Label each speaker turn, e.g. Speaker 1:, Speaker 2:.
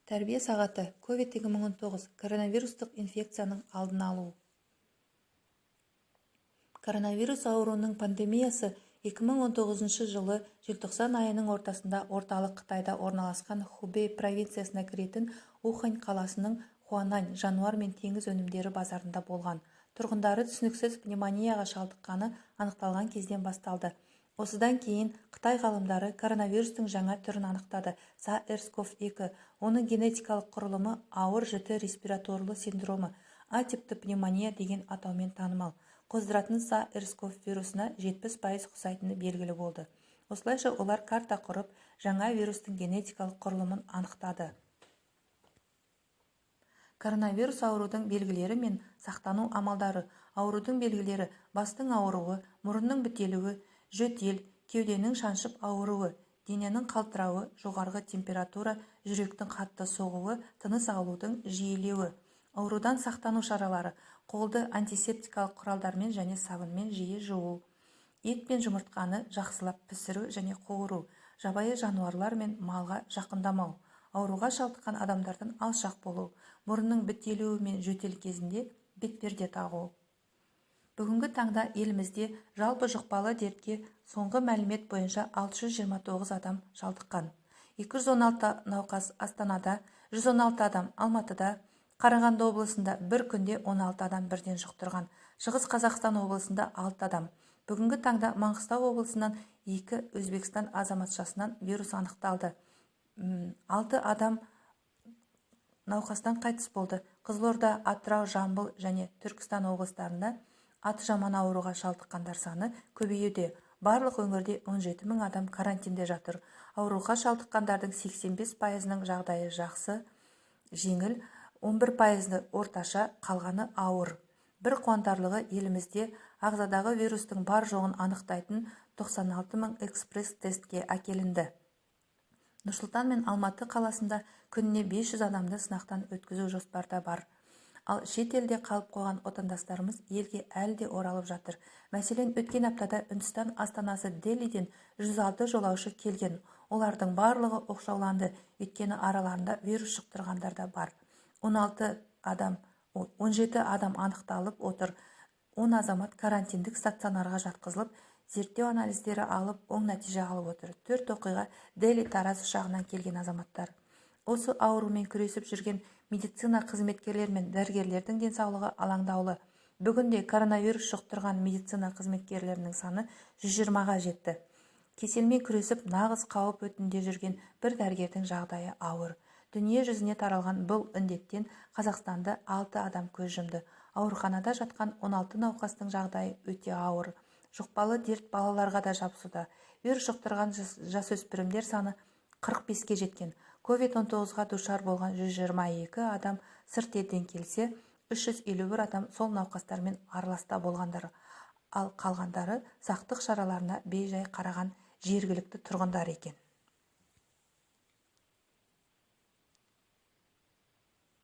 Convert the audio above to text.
Speaker 1: Тәрбие сағаты COVID-2019 коронавирустық инфекцияның алдын алу. Коронавирус ауруының пандемиясы 2019 жылы желтоқсан айының ортасында орталық Қытайда орналасқан Хубэй провинциясына кіретін Ухань қаласының Хуанань жануар мен теңіз өнімдері базарында болған. Тұрғындары түсініксіз пневмонияға шалдыққаны анықталған кезден басталды. Осыдан кейін Қытай ғалымдары коронавирустың жаңа түрін анықтады. SARS-CoV-2. Оның генетикалық құрылымы ауыр жіті респираторлы синдромы, атипті пневмония деген атаумен танымал. Қоздыратын SARS-CoV вирусына 70% ұқсайтыны белгілі болды. Осылайша олар карта құрып, жаңа вирустың генетикалық құрылымын анықтады. Коронавирус аурудың белгілері мен сақтану амалдары. Аурудың белгілері: бастың ауруы, мұрынның бітелуі, жөтел, кеуденің шаншып ауруы, дененің қалтырауы, жоғарғы температура, жүректің қатты соғуы, тыныс алудың жиілеуі. Аурудан сақтану шаралары: қолды антисептикалық құралдармен және сабынмен жиі жуу. Ет пен жұмыртқаны жақсылап пісіру және қуыру. Жабайы жануарлар мен малға жақындамау. Ауруға шалдыққан адамдардан алшақ болу. Мұрынның бітелуі мен жөтел кезінде бетперде тағу. Бүгінгі таңда елімізде жалпы жұқпалы дертке соңғы мәлімет бойынша 629 адам шалдыққан. 216 науқас Астанада, 116 адам Алматыда, Қарағанды облысында бір күнде 16 адам бірден жұқтырған. Шығыс Қазақстан облысында 6 адам. Бүгінгі таңда Маңғыстау облысынан 2 Өзбекстан азаматшасынан вирус анықталды. 6 адам науқастан қайтыс болды. Қызылорда, Атырау, Жамбыл және Түркістан облыстарында аты жаман ауруға шалдыққандар саны көбеюде. Барлық өңірде 17 000 адам карантинде жатыр. Ауруға шалдыққандардың 85%-ның жағдайы жақсы, жеңіл, 11%-ны орташа, қалғаны ауыр. Бір қуантарлығы, елімізде ағзадағы вирустың бар жоғын анықтайтын 96 000 экспресс-тестке әкелінді. Нұрсұлтан мен Алматы қаласында күніне 500 адамды сынақтан өткізу жоспарда бар. Ал шет елде қалып қойған отандастарымыз елге әлі де оралып жатыр. Мәселен, өткен аптада Үндістан астанасы Делиден 106 жолаушы келген. Олардың барлығы оқшауланды, өйткені араларында вирус жұқтырғандар да бар. 17 адам анықталып отыр. 10 азамат карантиндік стационарға жатқызылып, зерттеу анализдері алып, оң нәтиже алып отыр. 4 оқиға Дели Тараз ұшағынан келген азаматтар. Осы аурумен күресіп жүрген медицина қызметкерлер мен дәрігерлердің денсаулығы алаңдаулы. Бүгінде коронавирус жұқтырған медицина қызметкерлерінің саны 120-ға жетті. Кеселмен күресіп, нағыз қауіп өтінде жүрген бір дәрігердің жағдайы ауыр. Дүние жүзіне таралған бұл індеттен Қазақстанда 6 адам көз жұмды. Ауруханада жатқан 16 науқастың жағдайы өте ауыр. Жұқпалы дерт балаларға да жабысуда. Вирус жұқтырған жасөспірімдер саны 45-ке жеткен. COVID-19-ға душар болған 122 адам сырт елден келсе, 351 адам сол науқастармен араласта болғандар, ал қалғандары сақтық шараларына бейжай қараған жергілікті тұрғындар екен.